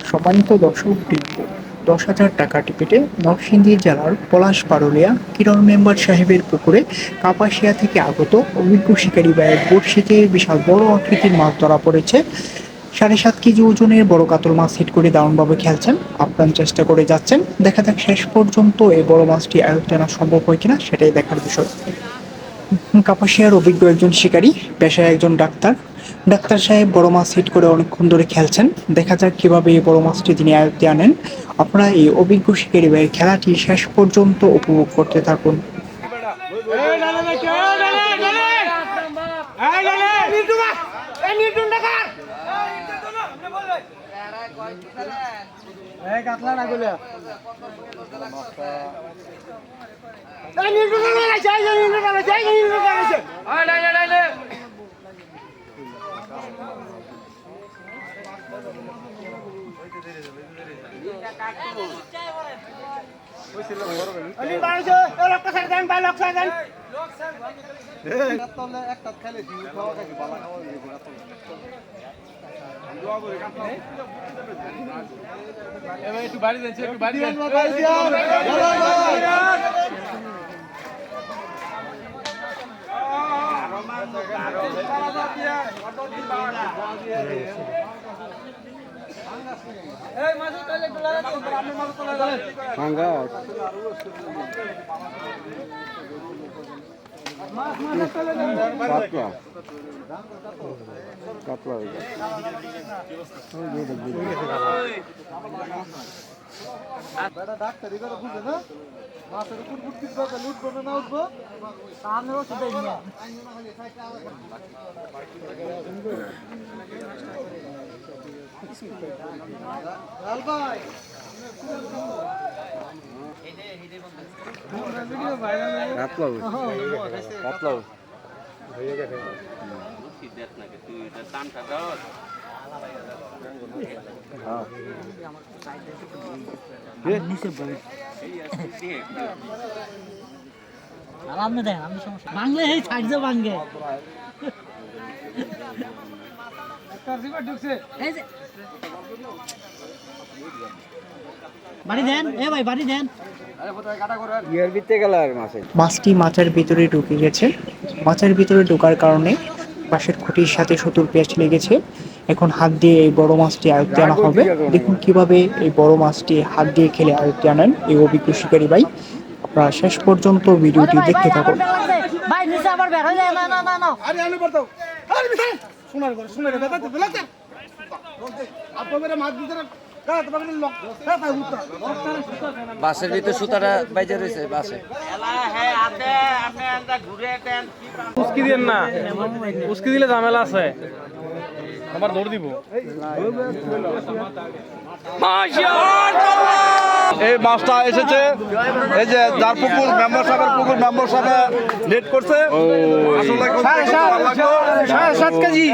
সম্মানিত দর্শক বৃন্দ, 10,000 টাকা টিকিটে নরসিংদী জেলার পলাশপাড়ুলিয়া কিরণ মেম্বার সাহেবের পুকুরে কাপাসিয়া থেকে আগত অভিজ্ঞ শিকারী ভাইয়ের বড়শিতে বিশাল বড় আকৃতির মাছ ধরা পড়েছে। 7.5 কেজি ওজনের বড় কাতল মাছ হিট করে দারুণভাবে খেলছেন, আপ্রাণ চেষ্টা করে যাচ্ছেন। দেখা যাক শেষ পর্যন্ত এই বড় মাছটি আয়ত্তে আনা সম্ভব হয় কিনা, সেটাই দেখার বিষয়। কাপাসিয়ার অভিজ্ঞ একজন শিকারী, পেশায় একজন ডাক্তার। ডাক্তার সাহেব বড় মাছ হিট করে অনেকক্ষণ ধরে খেলছেন। দেখা যাক কিভাবে এই বড় মাছটি তিনি আয়ত্তে আনেন। আপনারা এই অভিজ্ঞ শিকারী ভাইয়ের খেলাটি শেষ পর্যন্ত উপভোগ করতে থাকুন। একটু বাড়ি দিচ্ছে, একটু বাড়ি দেন। ডাক্তারি করে বুঝে না মাছের উপর লুটবো না উঠবো সামনে বাংলা এই থাকছে বাংলা বাড়ি দেন, এ ভাই বাড়ি দেন। মাছটি মাছের ভিতরে ঢুকে গেছে। মাছের ভিতরে ঢোকার কারণে পাশের খুঁটির সাথে সুতোর পেঁচ লেগেছে। এখন হাত দিয়ে এই বড় মাছটি আয়ত্তে আনা হবে। দেখুন কিভাবে এই বড় মাছটি হাত দিয়ে খেলে আয়ত্তে আনেন এই অভিজ্ঞ শিকারী ভাই। আপনারা শেষ পর্যন্ত ভিডিওটি দেখতে থাকুন। ভাই নিচে আবার বের হয়ে যায়। না না না না আরে আনো পড়তো আরে মিশাই শোনার করে শোনার কথা তো বলতে আপনি মেরে মাছ দিতে না কাট পাবেন লক তাই উত্তর বাসের ভিতর সুতাটা বাইজে রয়েছে বাসে। হ্যাঁ আছে আপনি আন্দা ঘুরে দেন উস্কি দিন না, উস্কি দিলে ঝামেলা আছে, আমার দৌড় দিব। এই মাছটা এসেছে, এই যে যার পুকুর মেম্বার সাহেবের পুকুর মেম্বার সাহেব নেট করছে আসলে 7.5 কেজি।